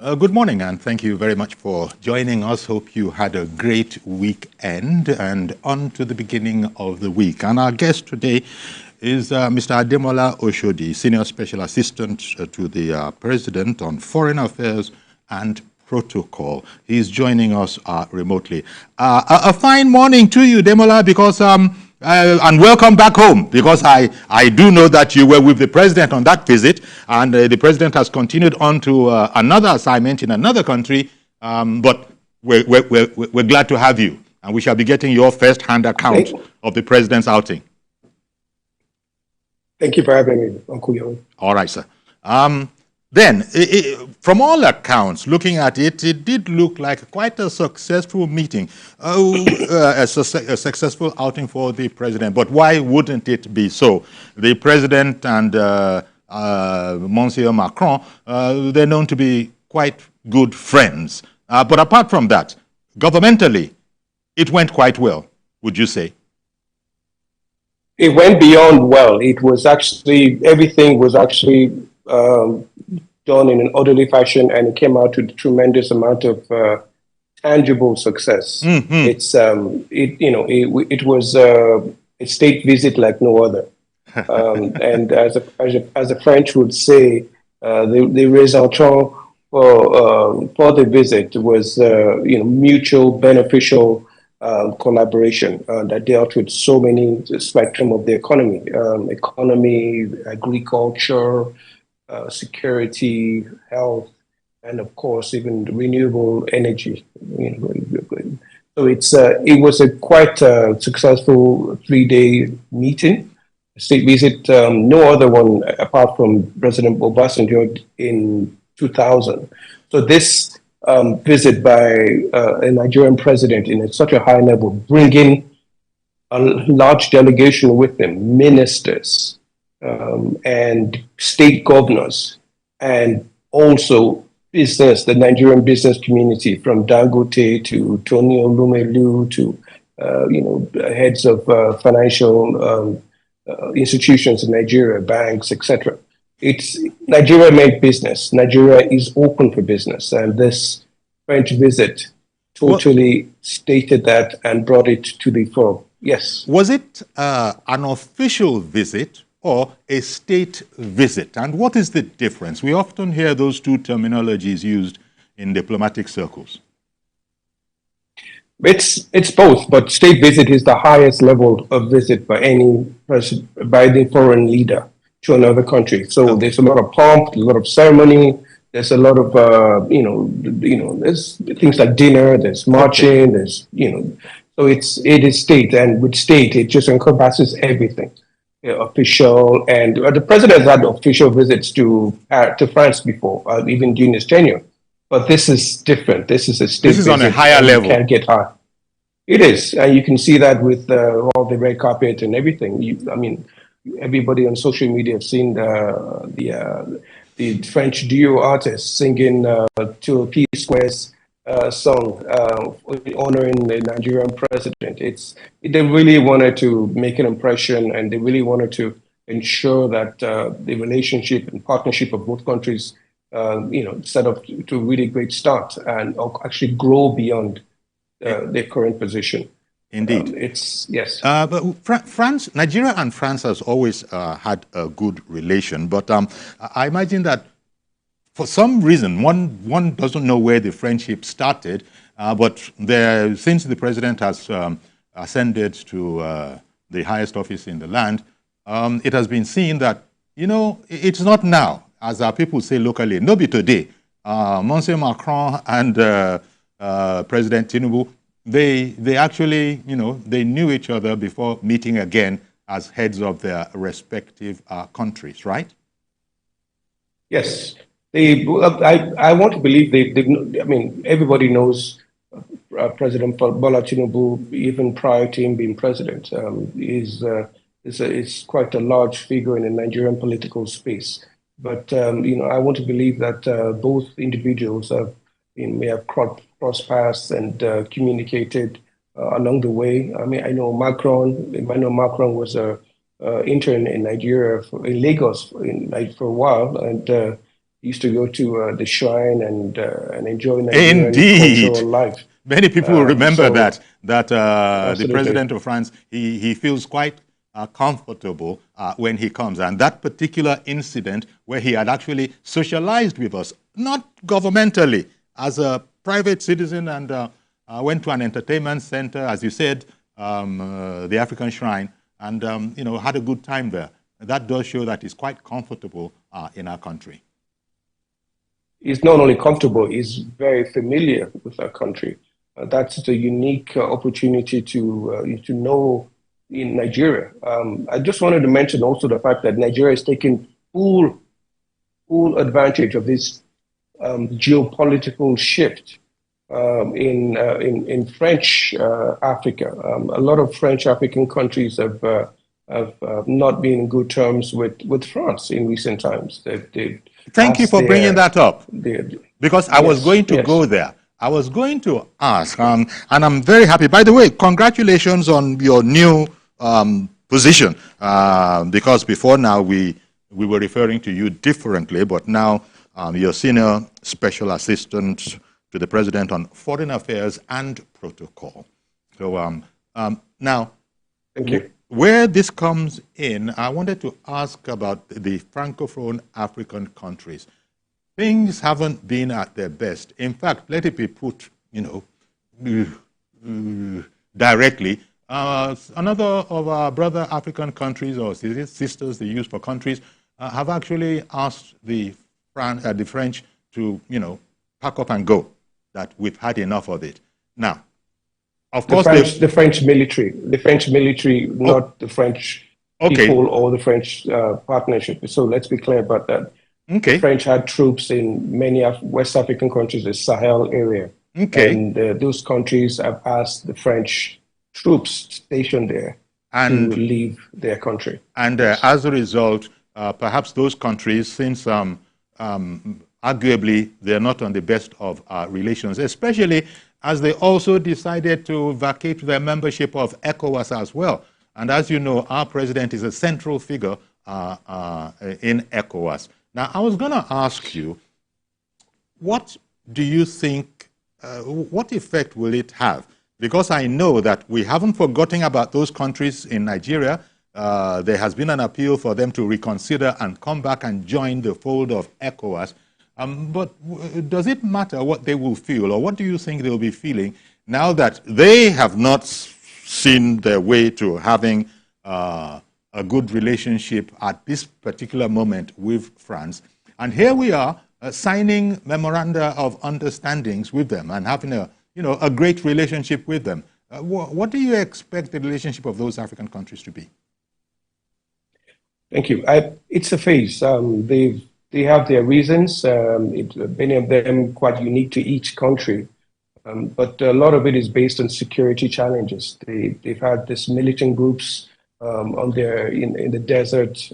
Good morning, and thank you very much for joining us. Hope you had a great weekend and on to the beginning of the week. And our guest today is Mr. Ademola Oshodi, Senior Special Assistant to the President on Foreign Affairs and Protocol. He's joining us remotely. A fine morning to you, Demola, because and welcome back home, because I do know that you were with the president on that visit, and the president has continued on to another assignment in another country, but we're glad to have you, and we shall be getting your first-hand account of the president's outing. Thank you for having me, Uncle Young. All right, sir. Then, from all accounts, looking at it, it did look like quite a successful meeting, a successful outing for the president. But why wouldn't it be so? The president and Monsieur Macron, they're known to be quite good friends. But apart from that, governmentally, it went quite well, would you say? It went beyond well. It was actually, everything was actually done in an orderly fashion, and it came out to a tremendous amount of tangible success. Mm-hmm. It was a state visit like no other. And as the French would say, the raison for the visit was mutual beneficial collaboration that dealt with so many spectrum of the economy, agriculture, security, health, and of course even renewable energy. So it was a quite successful 3-day meeting, state visit. No other one apart from President Obasanjo in 2000. So this visit by a Nigerian president in such a high level, bringing a large delegation with them, ministers, and state governors, and also the Nigerian business community, from Dangote to Tony Olumelu to heads of financial institutions in Nigeria, banks, etc. Nigeria made business. Nigeria is open for business, and this French visit totally stated that and brought it to the fore. Yes. Was it an official visit or a state visit? And what is the difference? We often hear those two terminologies used in diplomatic circles. It's both, but state visit is the highest level of visit by the foreign leader to another country. So there's a lot of pomp, a lot of ceremony. There's a lot of there's things like dinner. There's marching. There's So it is state, and with state, it just encompasses everything. Official, and the president has had official visits to France before, even during his tenure. But this is different. This is a state This is visit, on a higher level. You can't get high. It is, and you can see that with all the red carpet and everything. Everybody on social media have seen the French duo artists singing to P Square's song honoring the Nigerian president. They really wanted to make an impression, and they really wanted to ensure that the relationship and partnership of both countries, set up to a really great start and actually grow beyond their current position. Indeed. Yes. But Nigeria and France has always had a good relation, but I imagine that for some reason, one doesn't know where the friendship started, but since the president has ascended to the highest office in the land, it has been seen that, it's not now, as our people say locally, no be today. Monsieur Macron and President Tinubu, they actually, they knew each other before meeting again as heads of their respective countries, right? Yes. I want to believe everybody knows President Bola Tinubu, even prior to him being president. Is quite a large figure in the Nigerian political space. But, I want to believe that both individuals may have crossed paths and communicated along the way. I know Emmanuel Macron was an intern in Nigeria, in Lagos, for a while, and used to go to the shrine and enjoy Nigerian Indeed. cultural life. Many people will remember that the Absolutely. president of France, he feels quite comfortable when he comes. And that particular incident where he had actually socialized with us, not governmentally, as a private citizen, and went to an entertainment center, as you said, the African Shrine, and had a good time there. That does show that he's quite comfortable in our country. He's not only comfortable, he's very familiar with our country. That's a unique opportunity to know in Nigeria. I just wanted to mention also the fact that Nigeria is taking full advantage of this geopolitical shift in French Africa. A lot of French African countries have not been in good terms with France in recent times. Thank you for bringing that up, because I was going to go there. I was going to ask, and I'm very happy. By the way, congratulations on your new position, because before now we were referring to you differently, but now you're Senior Special Assistant to the President on Foreign Affairs and Protocol. So now, thank you. Where this comes in, I wanted to ask about the Francophone African countries. Things haven't been at their best. In fact, let it be put, directly. Another of our brother African countries, or sisters they use for countries, have actually asked the French to, pack up and go, that we've had enough of it. Now, of course, the French military, not the French people or the French partnership. So let's be clear about that. Okay. The French had troops in many West African countries, the Sahel area. Okay. And those countries have asked the French troops stationed there to leave their country. And as a result, perhaps those countries, since arguably they're not on the best of relations, especially as they also decided to vacate their membership of ECOWAS as well. And as you know, our president is a central figure in ECOWAS. Now, I was going to ask you, what do you think, what effect will it have? Because I know that we haven't forgotten about those countries in Nigeria. There has been an appeal for them to reconsider and come back and join the fold of ECOWAS. But does it matter what they will feel, or what do you think they'll be feeling now that they have not seen their way to having a good relationship at this particular moment with France? And here we are signing memoranda of understandings with them and having a great relationship with them. What do you expect the relationship of those African countries to be? Thank you. It's a phase. They have their reasons, many of them quite unique to each country, but a lot of it is based on security challenges. They've had these militant groups in the desert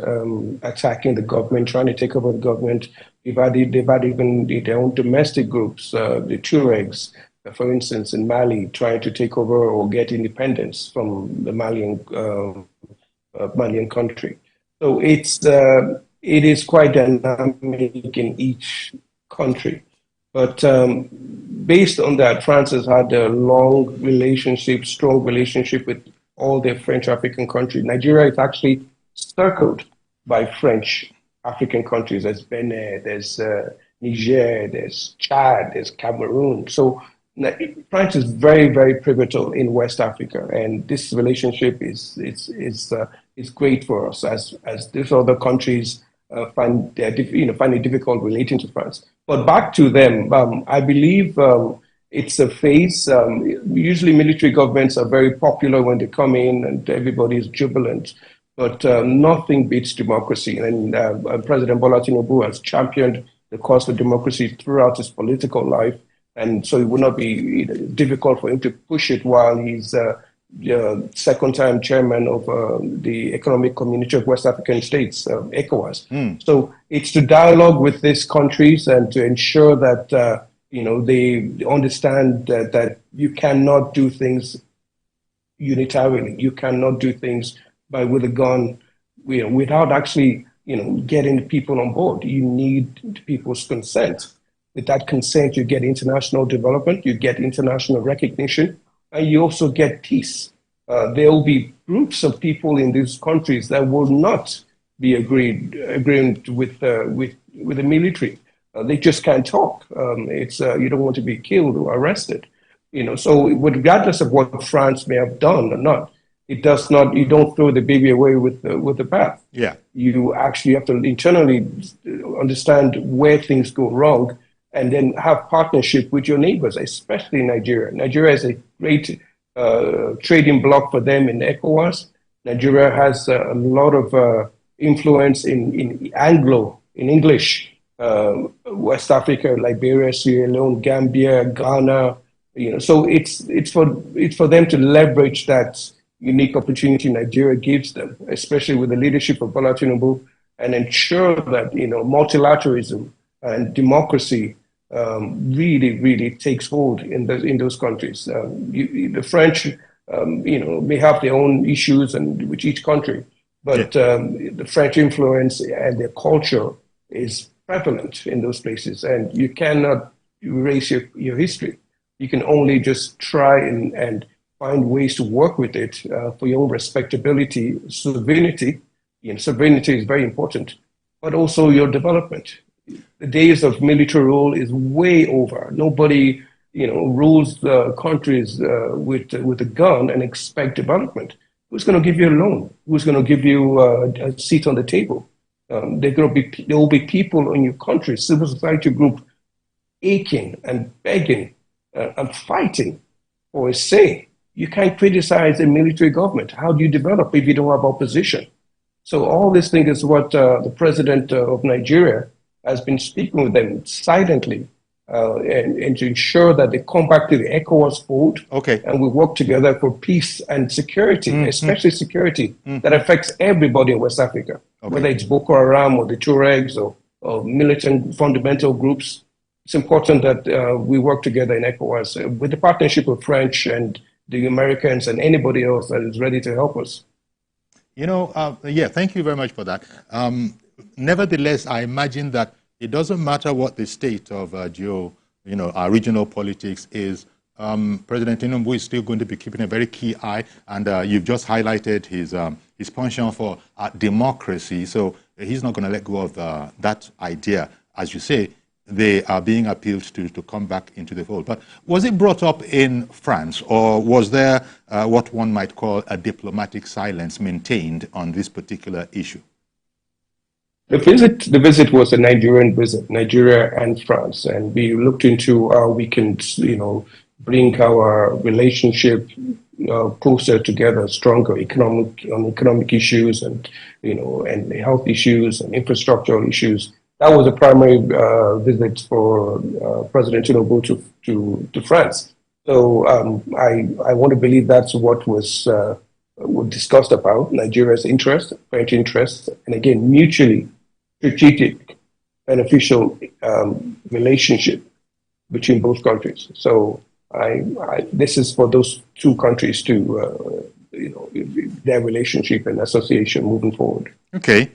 attacking the government, trying to take over the government. They've had even their own domestic groups, the Tuaregs, for instance, in Mali, trying to take over or get independence from the Malian country. So it is quite dynamic in each country. But based on that, France has had a long relationship, strong relationship with all the French African countries. Nigeria is actually circled by French African countries. There's Benin, there's Niger, there's Chad, there's Cameroon. So France is very, very pivotal in West Africa, and this relationship is great for us as these other countries find it difficult relating to France. But back to them, I believe it's a phase. Usually, military governments are very popular when they come in, and everybody is jubilant. But nothing beats democracy, and President Bola Tinubu has championed the cause of democracy throughout his political life. And so it would not be difficult for him to push it while he's second-time chairman of the Economic Community of West African States, ECOWAS. So it's to dialogue with these countries and to ensure that they understand that you cannot do things unitarily. You cannot do things with a gun, without actually getting people on board. You need people's consent. With that consent, you get international development, you get international recognition, and you also get peace. There will be groups of people in these countries that will not be agreeing with the military. They just can't talk. You don't want to be killed or arrested. So regardless of what France may have done or not, it does not. You don't throw the baby away with the bath. Yeah. You actually have to internally understand where things go wrong, and then have partnership with your neighbors, especially Nigeria. Nigeria is a great trading bloc for them in ECOWAS. Nigeria has a lot of influence in English, West Africa, Liberia, Sierra Leone, Gambia, Ghana. So it's for them to leverage that unique opportunity Nigeria gives them, especially with the leadership of Bola Tinubu, and ensure that multilateralism and democracy really takes hold in those countries. The French, may have their own issues and with each country, but the French influence and their culture is prevalent in those places, and you cannot erase your history. You can only just try and find ways to work with it for your own respectability, sovereignty. Sovereignty is very important, but also your development. The days of military rule is way over. Nobody, rules countries with a gun and expect development. Who's going to give you a loan? Who's going to give you a seat on the table? There will be people in your country, civil society group, aching and begging and fighting for a say. You can't criticize a military government. How do you develop if you don't have opposition? So all this thing is what the president of Nigeria has been speaking with them silently and to ensure that they come back to the ECOWAS fold. Okay. And we work together for peace and security, especially security that affects everybody in West Africa, whether it's Boko Haram or the Tuaregs or militant fundamental groups. It's important that we work together in ECOWAS with the partnership of French and the Americans and anybody else that is ready to help us. Thank you very much for that. Nevertheless, I imagine that it doesn't matter what the state of our regional politics is. President Tinubu is still going to be keeping a very key eye, and you've just highlighted his penchant for democracy. So he's not going to let go of that idea. As you say, they are being appealed to come back into the fold. But was it brought up in France, or was there what one might call a diplomatic silence maintained on this particular issue? The visit was a Nigerian visit, Nigeria and France, and we looked into how we can, bring our relationship closer together, stronger economic issues and health issues and infrastructural issues. That was the primary visit for President Tinubu to France. So I want to believe that's what was discussed about Nigeria's interest, French interest, and again mutually strategic, beneficial relationship between both countries. So this is for those two countries to, their relationship and association moving forward. Okay.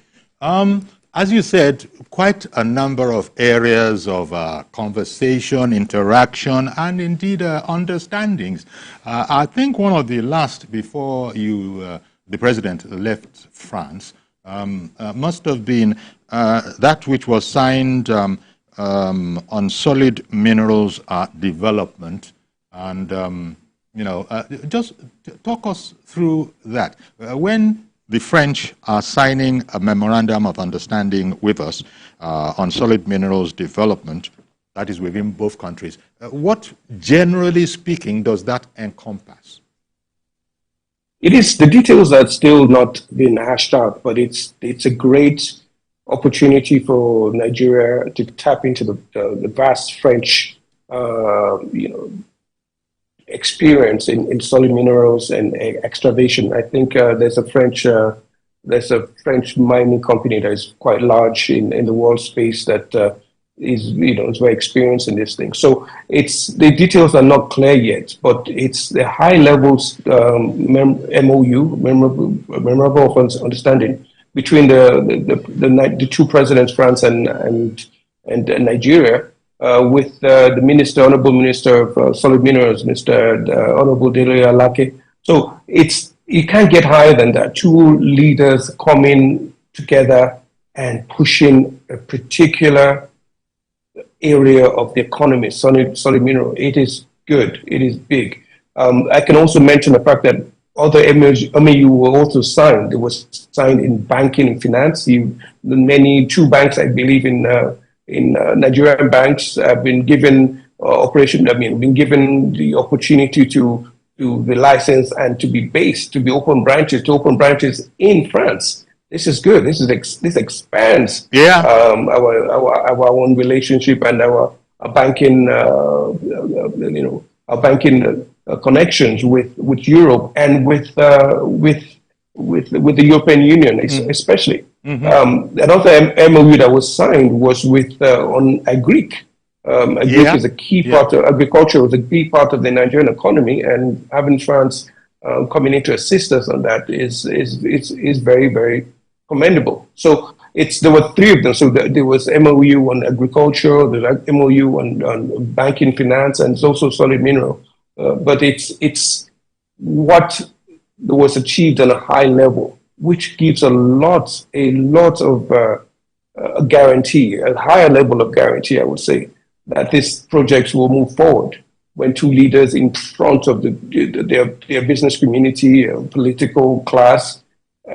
As you said, quite a number of areas of conversation, interaction, and indeed understandings. I think one of the last before the president left France must have been that which was signed on solid minerals development, and just talk us through that. When the French are signing a memorandum of understanding with us on solid minerals development, that is within both countries, what, generally speaking, does that encompass? It is, the details are still not been hashed out, but it's a great opportunity for Nigeria to tap into the vast French, experience in solid minerals and excavation. I think there's a French mining company that is quite large in the world space that is very experienced in this thing. So the details are not clear yet, but it's the high levels MOU, memorable of understanding between the two presidents, France and Nigeria, with the minister, honorable minister of solid minerals, Mr. Honorable Dele Alake. So you can't get higher than that. Two leaders coming together and pushing a particular area of the economy, solid mineral. It is good. It is big. I can also mention the fact that other MOU were also signed. It was signed in banking and finance. Two banks, I believe, in Nigerian banks have been given been given the opportunity to be licensed and to be open branches in France. This is good. This expands our own relationship and our banking our banking connections with Europe and with the European Union, especially. Another MOU that was signed was with on Agric. Agric is a key part of agriculture, was a key part of the Nigerian economy, and having France coming in to assist us on that is very, very commendable. So there were three of them. So there was MOU on agriculture, there's MOU on banking, finance, and it's also solid mineral. But it's what was achieved on a high level, which gives a lot of a guarantee, a higher level of guarantee, I would say, that this project will move forward when two leaders in front of their business community, political class,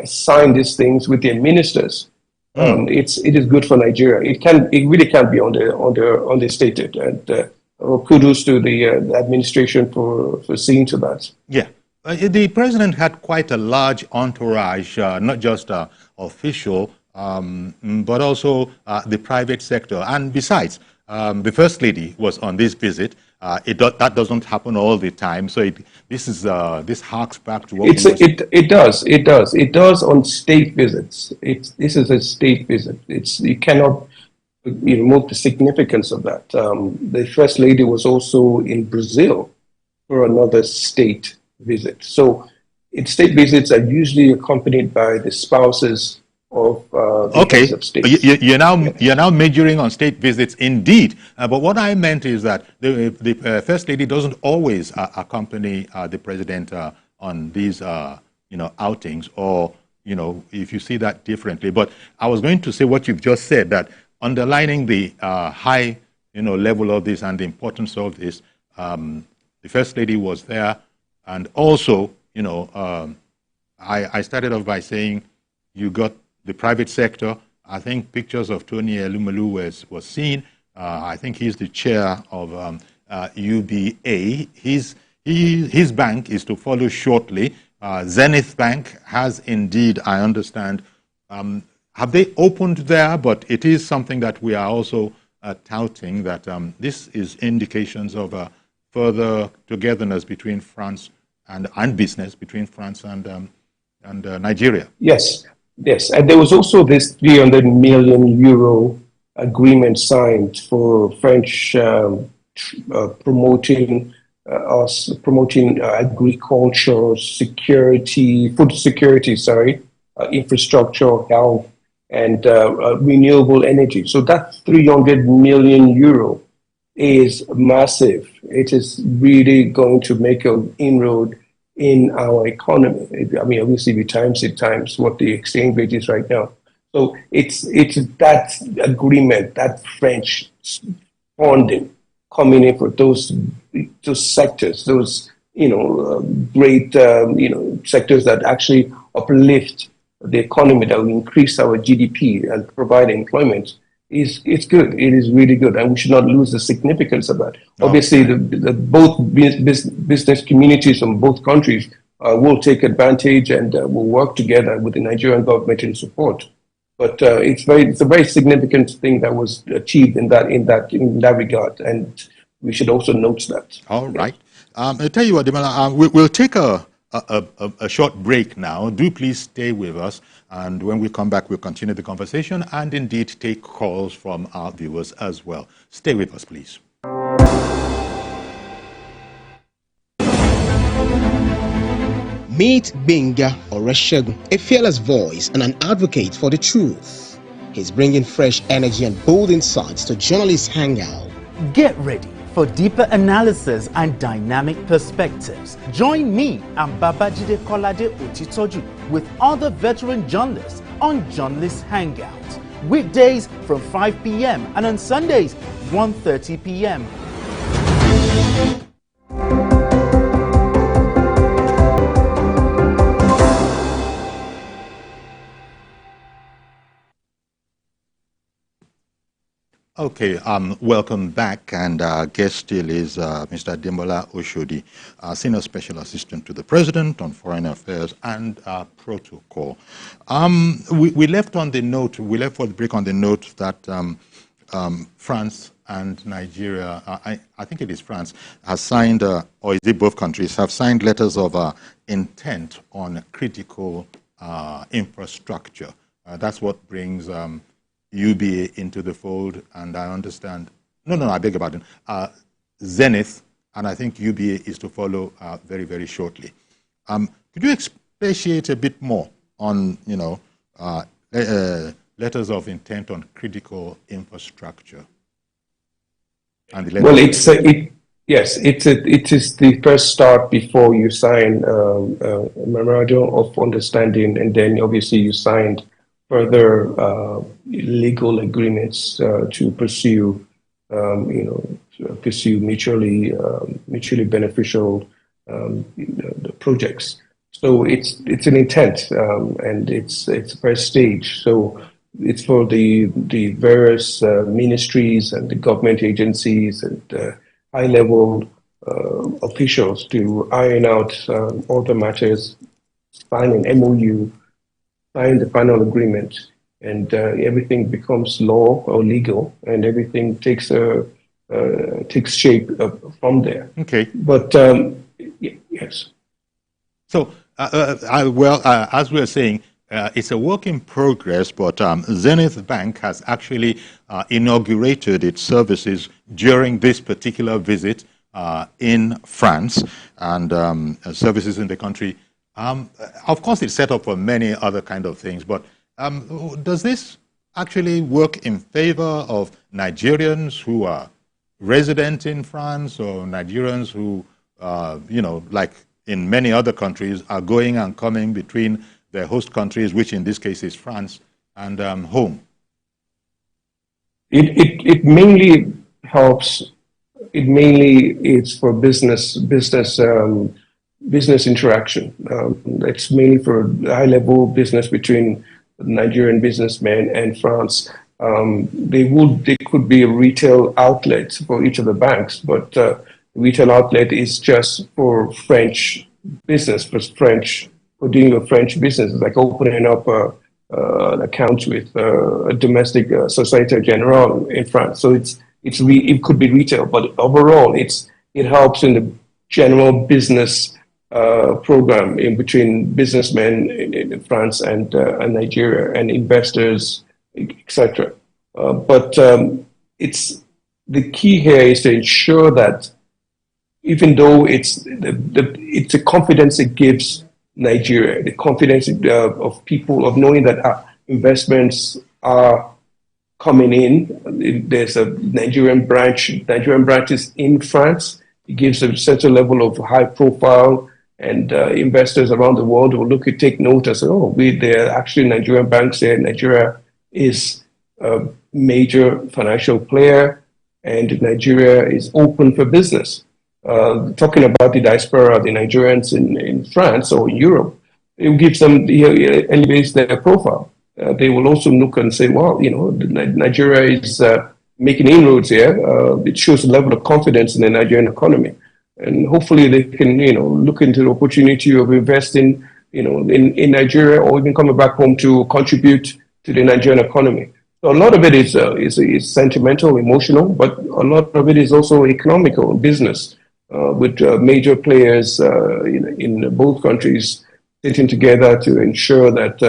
sign these things with their ministers. It is good for Nigeria. It really can't be understated. And kudos to the administration for seeing to that. Yeah. The president had quite a large entourage, not just official, but also the private sector. And besides, the First Lady was on this visit. That doesn't happen all the time. So this harks back to what it does on state visits. This is a state visit. You cannot remove the significance of that. The First Lady was also in Brazil for another state visit. So state visits are usually accompanied by the spouses of the heads of state. You're now majoring on state visits indeed. But what I meant is that the First Lady doesn't always accompany the president on these outings, or if you see that differently. But I was going to say what you've just said, that underlining the high level of this and the importance of this, the First Lady was there. And also, I started off by saying you got the private sector. I think pictures of Tony Elumelu was seen. I think he's the chair of UBA. His bank is to follow shortly. Zenith Bank has indeed, I understand. Have they opened there? But it is something that we are also touting, that this is indications of further togetherness between France and business between France and Nigeria. Yes. And there was also this 300 million euro agreement signed for French promoting agriculture, food security, infrastructure, health, and renewable energy. So that 300 million euro is massive. It is really going to make an inroad in our economy. Obviously, we times what the exchange rate is right now. So it's that agreement, that French funding coming in for those sectors, those great sectors that actually uplift the economy, that will increase our GDP and provide employment. It's good. It is really good, and we should not lose the significance of that. Obviously, both business communities from both countries will take advantage and will work together with the Nigerian government in support. But it's a very significant thing that was achieved in that regard, and we should also note that. All right. I'll tell you what, Demola, we'll take a short break now. Do please stay with us. And when we come back, we'll continue the conversation and indeed take calls from our viewers as well. Stay with us, please. Meet Benga Oreshegun, a fearless voice and an advocate for the truth. He's bringing fresh energy and bold insights to Journalists Hangout. Get ready for deeper analysis and dynamic perspectives. Join me and Babajide Kolade Otitoju with other veteran journalists on Journalists Hangout. Weekdays from 5 p.m. and on Sundays 1:30 p.m. Okay, welcome back, and our guest still is Mr. Ademola Oshodi, Senior Special Assistant to the President on Foreign Affairs and Protocol. We left for the break on the note that France and Nigeria, I think it is France, has signed, or is it both countries, have signed letters of intent on critical infrastructure. That's what brings UBA into the fold, and I understand, I beg your pardon, Zenith, and I think UBA is to follow very, very shortly. Could you expatiate a bit more on, letters of intent on critical infrastructure? And the well, yes, it is the first start before you sign a memorandum of understanding, and then obviously you signed further legal agreements to pursue, mutually beneficial projects. So it's an intent, and it's a first stage. So it's for the various ministries and the government agencies and high-level officials to iron out all the matters, sign an MOU, sign the final agreement, and everything becomes law or legal, and everything takes shape from there. Okay. But yes. So, as we are saying, it's a work in progress, but Zenith Bank has actually inaugurated its services during this particular visit in France, and services in the country. Of course, it's set up for many other kind of things, but does this actually work in favor of Nigerians who are resident in France, or Nigerians who, like in many other countries, are going and coming between their host countries, which in this case is France, and home? It mainly helps. It mainly is for business interaction. It's mainly for high-level business between Nigerian businessmen and France. They could be a retail outlet for each of the banks, but retail outlet is just for French business, for doing a French business, like opening up an account with a domestic Société Générale in France. So it could be retail, but overall it helps in the general business program in between businessmen in France and Nigeria, and investors, etc. But it's the key here is to ensure that even though it's a confidence it gives Nigeria, the confidence of people of knowing that investments are coming in. There's a Nigerian branches in France. It gives a certain level of high profile, and investors around the world will take note and say, there are actually Nigerian banks there. Nigeria is a major financial player, and Nigeria is open for business. Talking about the diaspora, the Nigerians in France or in Europe, it gives them, it elevates their profile. They will also look and say, Nigeria is making inroads here. It shows a level of confidence in the Nigerian economy. And hopefully they can, look into the opportunity of investing, in Nigeria, or even coming back home to contribute to the Nigerian economy. So a lot of it is sentimental, emotional, but a lot of it is also economical, business, with major players in both countries sitting together to ensure that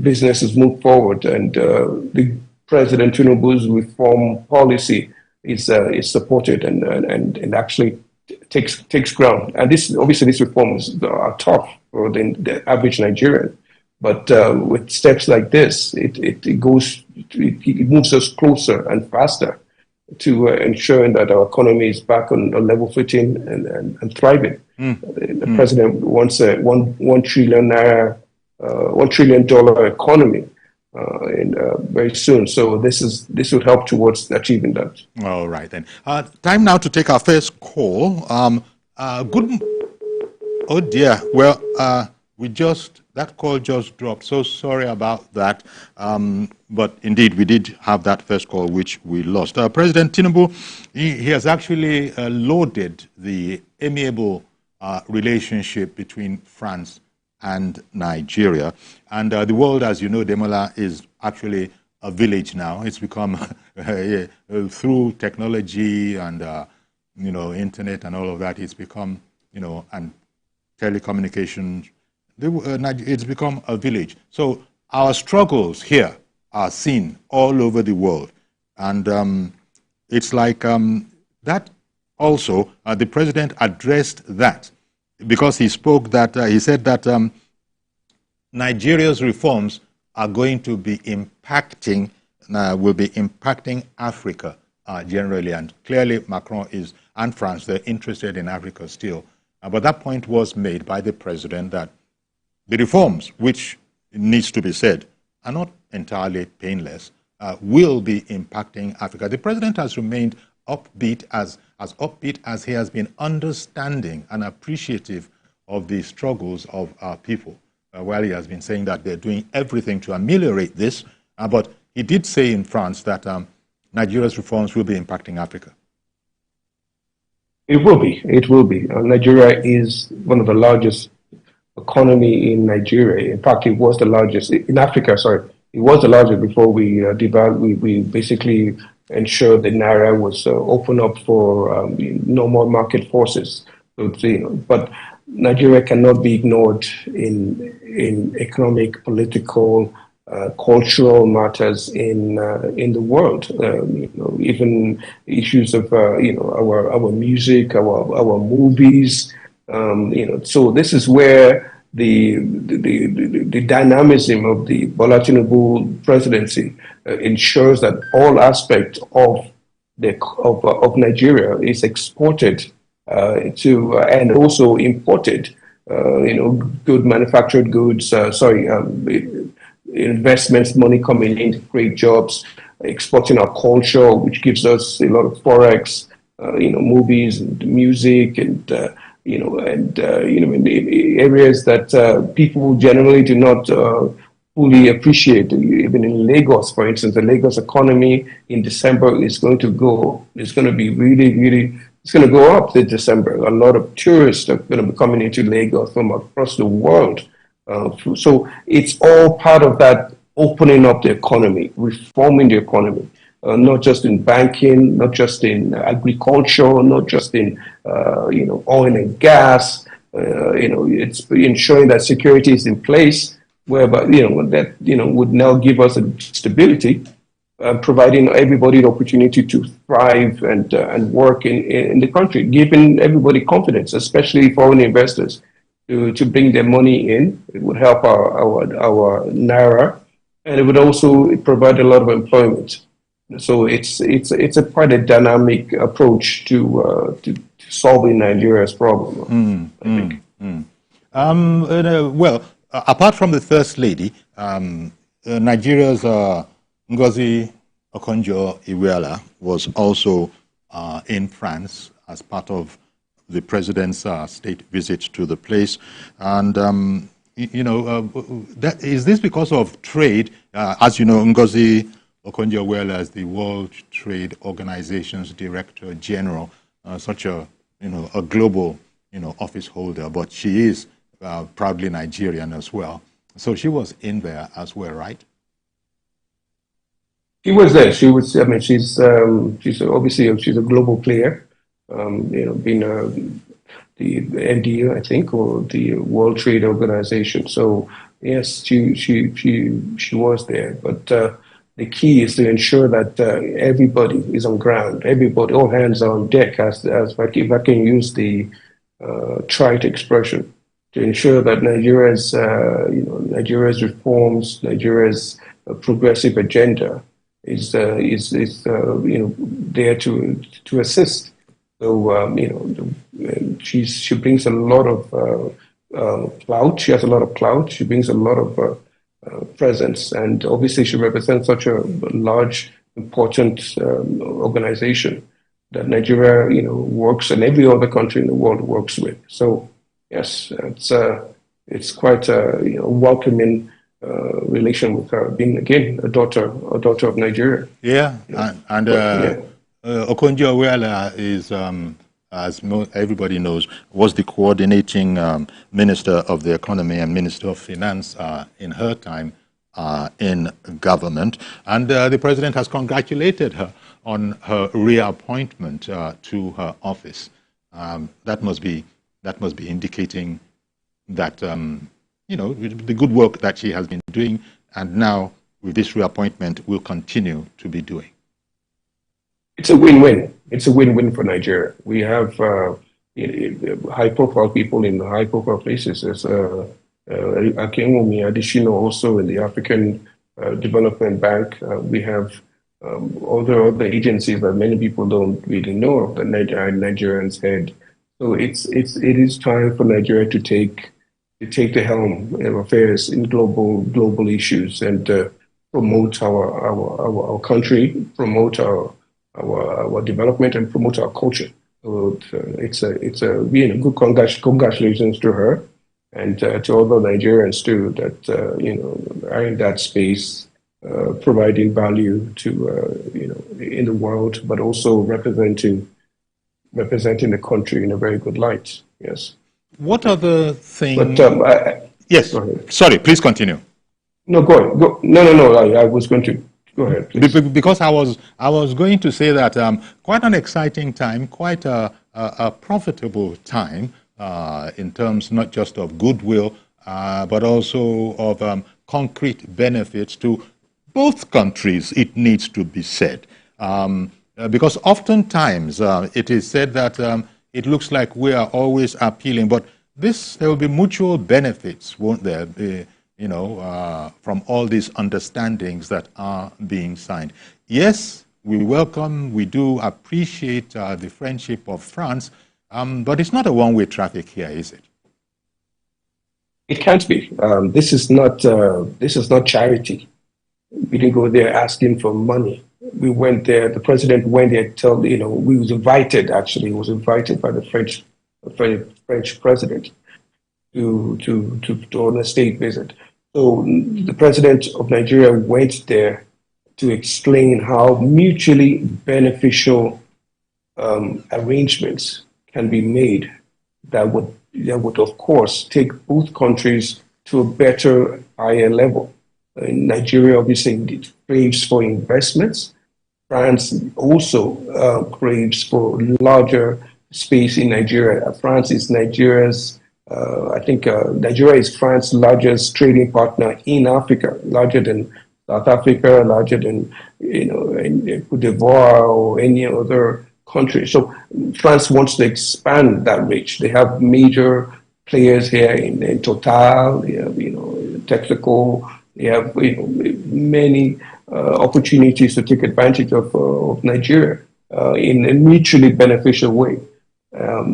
businesses move forward, and the President Tinubu's reform policy is supported and actually takes ground. And this obviously these reforms are tough for the average Nigerian, but with steps like this, it moves us closer and faster to ensuring that our economy is back on a level footing and thriving. The president wants a $1 trillion economy very soon. So this would help towards achieving that. All right then. Time now to take our first call. Oh dear. Well, that call just dropped. So sorry about that. But indeed, we did have that first call, which we lost. President Tinubu, he has actually lauded the amiable relationship between France and Nigeria. And the world, as you know, Demola, is actually a village now. It's become, through technology and, internet and all of that, it's become, and telecommunications, it's become a village. So our struggles here are seen all over the world. And it's like that also, the president addressed that because he spoke that, he said that Nigeria's reforms are going to be impacting, will be impacting Africa generally. And clearly Macron and France, they're interested in Africa still. But that point was made by the president that the reforms, which needs to be said, are not entirely painless, will be impacting Africa. The president has remained upbeat, as upbeat as he has been understanding and appreciative of the struggles of our people, while he has been saying that they're doing everything to ameliorate this. But he did say in France that Nigeria's reforms will be impacting Africa. It will be. It will be. Nigeria is one of the largest economy in Nigeria. In fact, it was the largest in Africa. Sorry, it was the largest before we developed. We basically ensured that Naira was open up for normal market forces. So, but Nigeria cannot be ignored in economic, political, cultural matters in the world. Even issues of our music, our movies. So this is where the dynamism of the Bola Tinubu presidency ensures that all aspects of Nigeria is exported to and also imported. Good manufactured goods. Investments, money coming in, great jobs, exporting our culture, which gives us a lot of forex. Movies and music and. In the areas that people generally do not fully appreciate. Even in Lagos, for instance, the Lagos economy in December is going to go up this December. A lot of tourists are going to be coming into Lagos from across the world. So it's all part of that opening up the economy, reforming the economy. Not just in banking, not just in agriculture, not just in oil and gas. It's ensuring that security is in place, whereby that would now give us a stability, providing everybody the opportunity to thrive and work in the country, giving everybody confidence, especially foreign investors, to bring their money in. It would help our naira, and it would also provide a lot of employment. So it's quite a dynamic approach to solving Nigeria's problem. I think. Well, apart from the First Lady, Nigeria's Ngozi Okonjo-Iweala was also in France as part of the president's state visit to the place, and is this because of trade? As you know, Ngozi Okonjo-Iweala is the World Trade Organization's Director General, such a global office holder, but she is proudly Nigerian as well. So she was in there as well, right? She was there. She was. I mean, she's obviously she's a global player. Being the MDU, I think, or the World Trade Organization. So yes, she was there, but. the key is to ensure that everybody is on ground, everybody, all hands are on deck, as if I can use the trite expression, to ensure that Nigeria's reforms, Nigeria's progressive agenda is there to assist. So she brings a lot of clout. She has a lot of clout. She brings a lot of presence, and obviously she represents such a large, important organization that Nigeria, works, and every other country in the world works with. So yes, it's quite a welcoming relation with her, being again a daughter of Nigeria. Yeah, and Okonjo-Iweala is, as everybody knows, was the coordinating Minister of the Economy and Minister of Finance in her time in government, and the president has congratulated her on her reappointment to her office. That must be indicating that the good work that she has been doing, and now with this reappointment will continue to be doing. It's a win-win. It's a win-win for Nigeria. We have high-profile people in high-profile places. There's Akinwumi Adesina also in the African Development Bank. We have other agencies that many people don't really know of that Nigerians head. So it is time for Nigeria to take the helm of affairs in global issues and promote our country, promote our development, and promote our culture. So it's a good congratulations to her, and to other Nigerians too that are in that space, providing value to in the world, but also representing the country in a very good light. Yes. What other things? Yes. Sorry, please continue. No, go ahead. No. I was going to. Go ahead, please. Because I was going to say that quite an exciting time, quite a profitable time in terms not just of goodwill, but also of concrete benefits to both countries, it needs to be said. Because oftentimes it is said that it looks like we are always appealing, but there will be mutual benefits, won't there? From all these understandings that are being signed. Yes, we do appreciate the friendship of France, but it's not a one-way traffic here, is it? It can't be. This is not charity. We didn't go there asking for money. We went there. The president went there. We was invited. Actually, he was invited by the French president to on a state visit. So the president of Nigeria went there to explain how mutually beneficial arrangements can be made that would of course take both countries to a better, higher level. Nigeria obviously craves for investments. France also craves for larger space in Nigeria. France is Nigeria's. Nigeria is France's largest trading partner in Africa, larger than South Africa, larger than Cote d'Ivoire or any other country. So France wants to expand that reach. They have major players here in Total. They have Texaco. They have many opportunities to take advantage of Nigeria in a mutually beneficial way.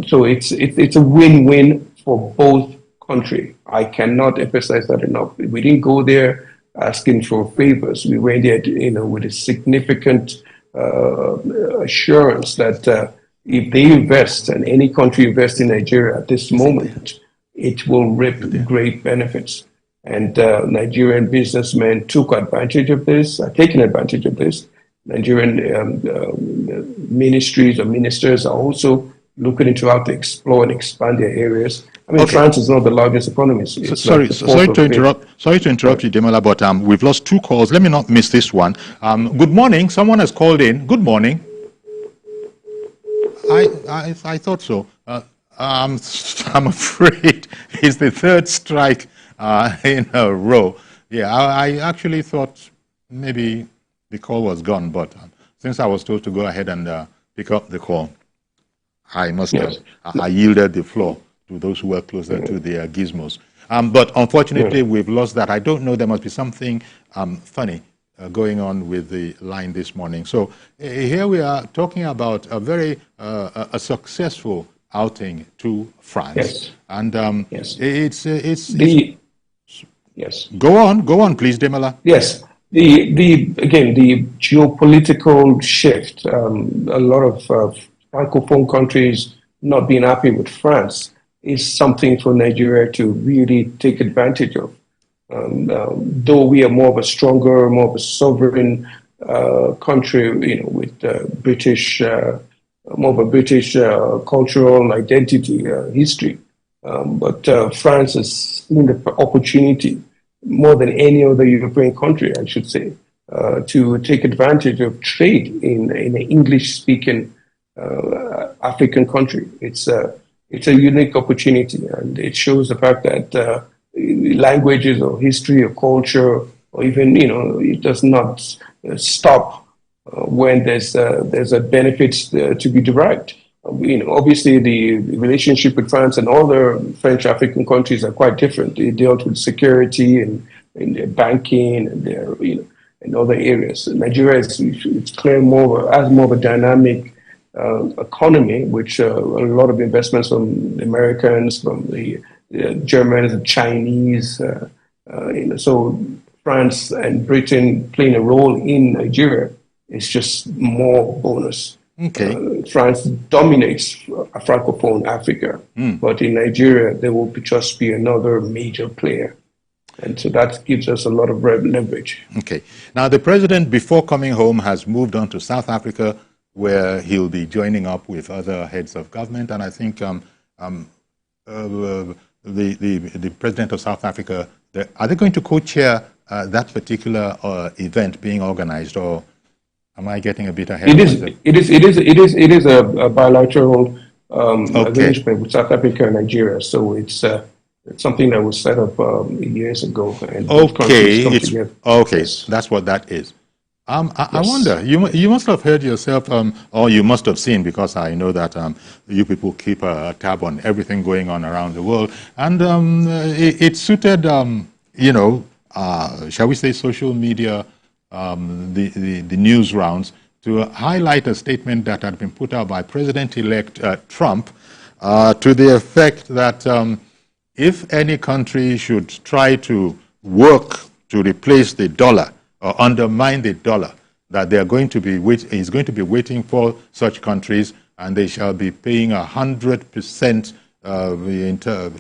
So it's a win-win for both countries. I cannot emphasize that enough. We didn't go there asking for favors. We went there, with a significant assurance that if they invest, and any country invests in Nigeria at this moment, it will reap great benefits. And Nigerian businessmen took advantage of this, are taking advantage of this. Nigerian ministries or ministers are also looking into how to explore and expand their areas. I mean, France is one of the largest economies. Sorry to interrupt you, Demola, but we've lost two calls. Let me not miss this one. Good morning. Someone has called in. Good morning. I thought so. I'm afraid it's the third strike in a row. Yeah, I actually thought maybe the call was gone, but since I was told to go ahead and pick up the call, I must have, I yielded the floor to those who were closer to the gizmos. But unfortunately, we've lost that. I don't know, there must be something funny going on with the line this morning. So here we are talking about a very a successful outing to France. Yes. And it's yes. Go on, please, Demola. Yes. Again, the geopolitical shift, a lot of Francophone countries not being happy with France is something for Nigeria to really take advantage of. Though we are more of a stronger, more of a sovereign country, with British, more of a British cultural identity, history. But France has seen the opportunity more than any other European country, I should say, to take advantage of trade in an English-speaking African country. It's a unique opportunity, and it shows the fact that languages or history or culture, or even it does not stop when there's a benefit to be derived. Obviously the relationship with France and other French African countries are quite different. They dealt with security and their banking and their in other areas. Nigeria it's clear has more of a dynamic economy, which a lot of investments from the Americans, from the Germans, the Chinese, so France and Britain playing a role in Nigeria is just more bonus. Okay. France dominates Francophone Africa, but in Nigeria there will just be another major player. And so that gives us a lot of leverage. Okay. Now, the president, before coming home, has moved on to South Africa, where he'll be joining up with other heads of government. And I think the president of South Africa, are they going to co-chair that particular event being organized, or am I getting a bit ahead? It is a bilateral arrangement with South Africa and Nigeria. So it's something that was set up years ago. And that's what that is. I wonder, you must have heard yourself, or you must have seen, because I know that you people keep a tab on everything going on around the world, and it suited, shall we say, social media, the news rounds, to highlight a statement that had been put out by President-elect Trump to the effect that if any country should try to work to replace the dollar or undermine the dollar, that they are going to be he's going to be waiting for such countries, and they shall be paying 100%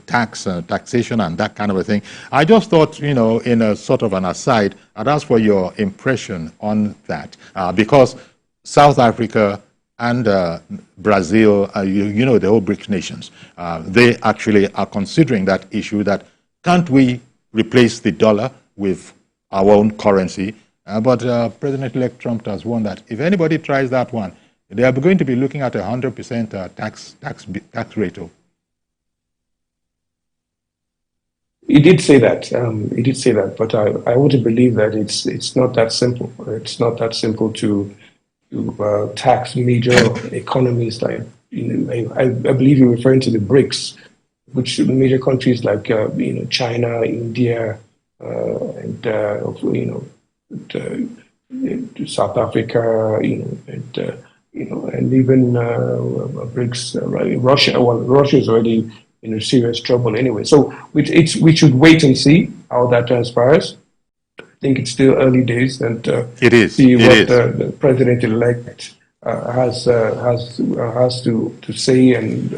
taxation and that kind of a thing. I just thought, in a sort of an aside, I'd ask for your impression on that, because South Africa and Brazil, the whole BRICS nations, they actually are considering that issue, that can't we replace the dollar with our own currency? But President-elect Trump has warned that if anybody tries that one, they are going to be looking at 100% tax rate. He did say that. But I want to believe that it's not that simple. It's not that simple to tax major economies like, I believe you're referring to the BRICS, which major countries like China, India, and South Africa, and even BRICS, Russia. Well, Russia is already in serious trouble anyway. So we should wait and see how that transpires. I think it's still early days, and see what the president-elect has to say and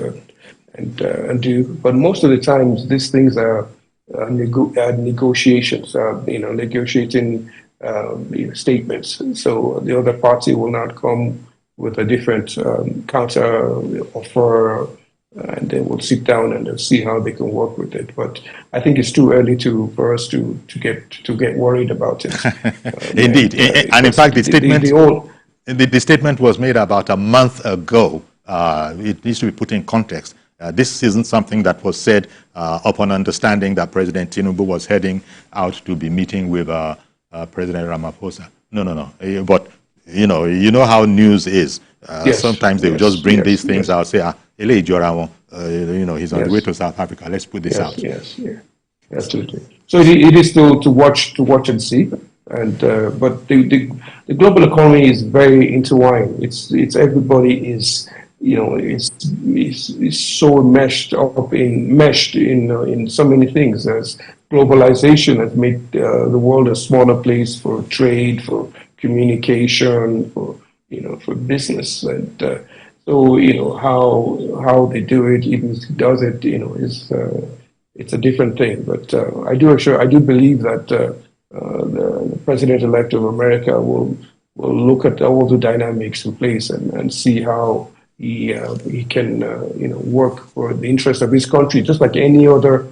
do. But most of the times, these things are negotiations. Negotiating statements. So the other party will not come with a different counter offer, and they will sit down and see how they can work with it. But I think it's too early for us to get worried about it. Indeed, and in fact, the statement was made about a month ago. It needs to be put in context. This isn't something that was said upon understanding that President Tinubu was heading out to be meeting with President Ramaphosa. No. But you know how news is. Yes, Sometimes they will yes, just bring yes, these things yes. out, say, Ele Jorawo, he's on the way Yes. to South Africa. Let's put this out. Yes, absolutely. So it is still to watch and see, and but the global economy is very intertwined. It's everybody is is so meshed in so many things. As globalization has made the world a smaller place for trade, for communication, for business, and so how they do it, even if he does it, is it's a different thing. But I do believe that the president-elect of America will look at all the dynamics in place and see how he can work for the interest of his country, just like any other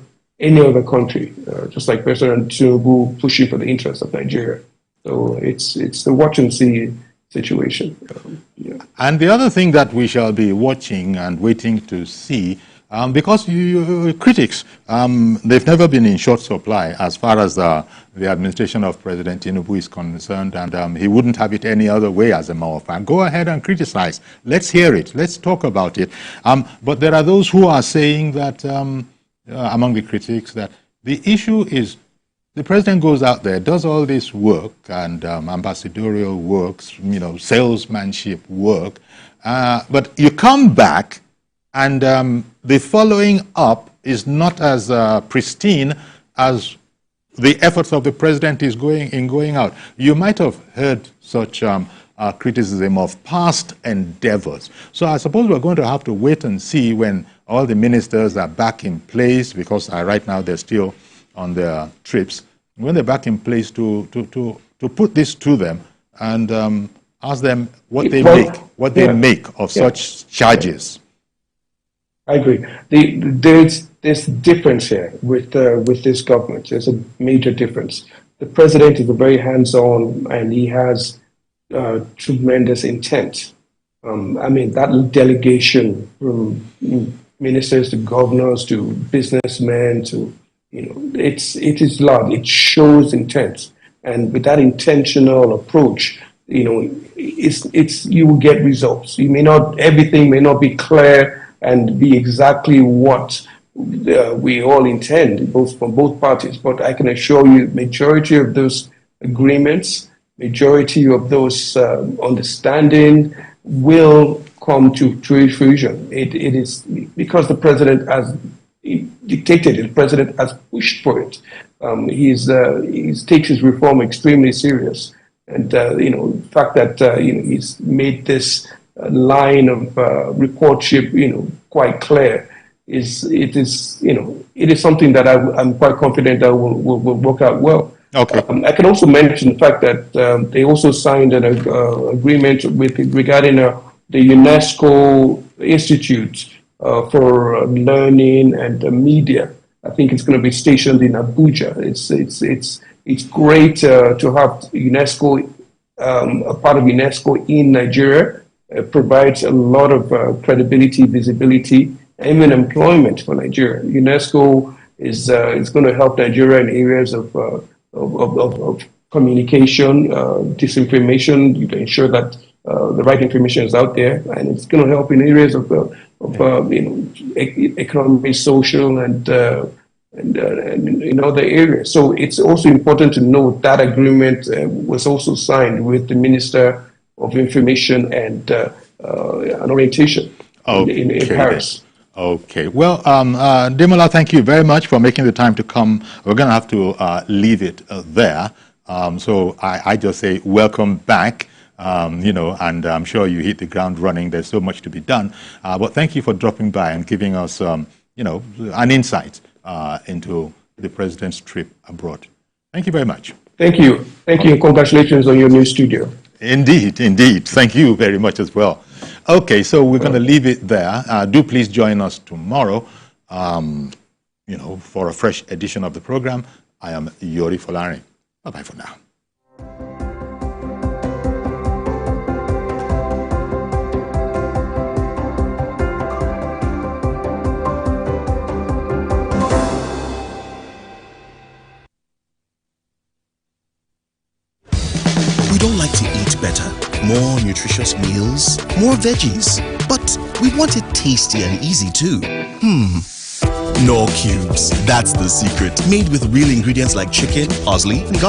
country, just like President Tinubu pushing for the interest of Nigeria. So it's the watch and see situation. And the other thing that we shall be watching and waiting to see, because critics, they've never been in short supply as far as the administration of President Tinubu is concerned, and he wouldn't have it any other way, as a matter of fact. Go ahead and criticize. Let's hear it. Let's talk about it. But there are those who are saying that, among the critics, that the issue is the president goes out there, does all this work and ambassadorial works, salesmanship work, but you come back and the following up is not as pristine as the efforts of the president is going out. You might have heard such criticism of past endeavors. So I suppose we're going to have to wait and see when all the ministers are back in place, because right now they're still on their trips, when they're back in place to put this to them and ask them what they make of such charges. I agree. There's a difference here with this government. There's a major difference. The president is very hands-on, and he has tremendous intent. That delegation from ministers to governors to businessmen to it is large. It shows intent, and with that intentional approach, it's you will get results. Everything may not be clear and be exactly what we all intend, from both parties. But I can assure you, majority of those agreements, majority of those understanding will come to fruition. It is because the president has dictated it. The president has pushed for it. He takes his reform extremely serious, and the fact that he's made this line of reportship quite clear is something that I'm quite confident that will work out well. Okay. I can also mention the fact that they also signed an agreement regarding the UNESCO Institute for Learning and Media. I think it's going to be stationed in Abuja. It's great to have UNESCO, a part of UNESCO in Nigeria. It provides a lot of credibility, visibility, and even employment for Nigeria. UNESCO is going to help Nigeria in areas of communication, disinformation. You can ensure that the right information is out there, and it's going to help in areas of economy, social, and in other areas. So it's also important to note that agreement was also signed with the Minister of Information and Orientation in Paris. Okay. Well, Demola, thank you very much for making the time to come. We're going to have to leave it there. So I just say welcome back. And I'm sure you hit the ground running. There's so much to be done. But thank you for dropping by and giving us, an insight into the president's trip abroad. Thank you very much. Thank you. Thank you. Congratulations on your new studio. Indeed. Thank you very much as well. Okay, so we're going to leave it there. Do please join us tomorrow, for a fresh edition of the program. I am Yori Folari. Bye-bye for now. We don't better. More nutritious meals, more veggies. But we want it tasty and easy too. Knorr Cubes. That's the secret. Made with real ingredients like chicken, parsley, and garlic.